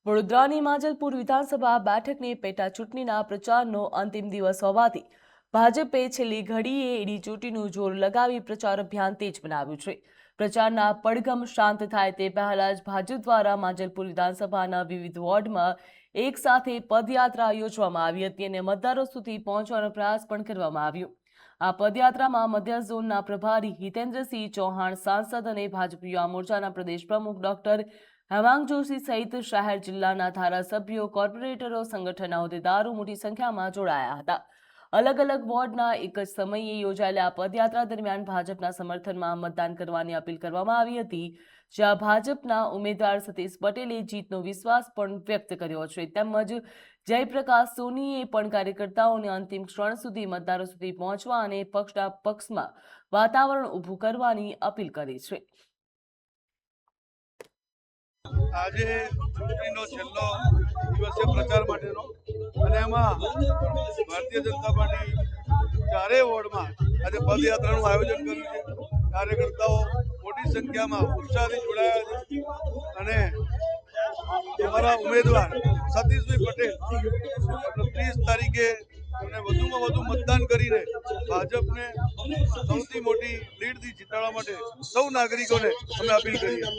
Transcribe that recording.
વડોદરાની માંજલપુર વિધાનસભા બેઠકની પેટા ચૂંટણીના પ્રચારનો અંતિમ દિવસ હોવાથી ભાજપે છેલ્લી ઘડીએ એડી ચૂંટણીનું જોર લગાવી પ્રચાર અભિયાન તેજ બનાવ્યું છે। પ્રચારના પડઘમ શાંત થાય તે પહેલા જ ભાજપ દ્વારા માંજલપુર વિધાનસભાના વિવિધ વોર્ડમાં એક સાથે પદયાત્રા યોજવામાં આવી હતી અને મતદારો સુધી પહોંચવાનો પ્રયાસ પણ કરવામાં આવ્યો। આ પદયાત્રામાં મધ્ય ઝોનના પ્રભારી હિતેન્દ્રસિંહ ચૌહાણ, સાંસદ અને ભાજપ યુવા મોરચાના પ્રદેશ પ્રમુખ ડોક્ટર હેમાંગ જોશી સહિત શહેર જિલ્લાના ધારાસભ્યો, કોર્પોરેટરો, સંગઠનના હોદ્દેદારો મોટી સંખ્યામાં જોડાયા હતા। અલગ અલગ વોર્ડના એક જ સમયે યોજાયેલા આ પદયાત્રા દરમિયાન ભાજપના સમર્થનમાં મતદાન કરવાની અપીલ કરવામાં આવી હતી, જ્યાં ભાજપના ઉમેદવાર સતીશ પટેલે જીતનો વિશ્વાસ પણ વ્યક્ત કર્યો છે। તેમજ જયપ્રકાશ સોનીએ પણ કાર્યકર્તાઓને અંતિમ ક્ષણ સુધી મતદારો સુધી પહોંચવા અને પક્ષના પક્ષમાં વાતાવરણ ઊભું કરવાની અપીલ કરી છે। આજે ચૂંટણીનો છેલ્લો દિવસ છે પ્રચાર માટેનો, અને એમાં ભારતીય જનતા પાર્ટી ચારેય વોર્ડમાં આજે પદયાત્રાનું આયોજન કર્યું છે। કાર્યકર્તાઓ મોટી સંખ્યામાં ઉત્સાહથી જોડાયા છે અને અમારા ઉમેદવાર સતીશભાઈ પટેલ 30 તારીખે એમને વધુમાં વધુ મતદાન કરીને ભાજપને સૌથી મોટી લીડથી જીતાડવા માટે સૌ નાગરિકોને અમે અપીલ કરીએ।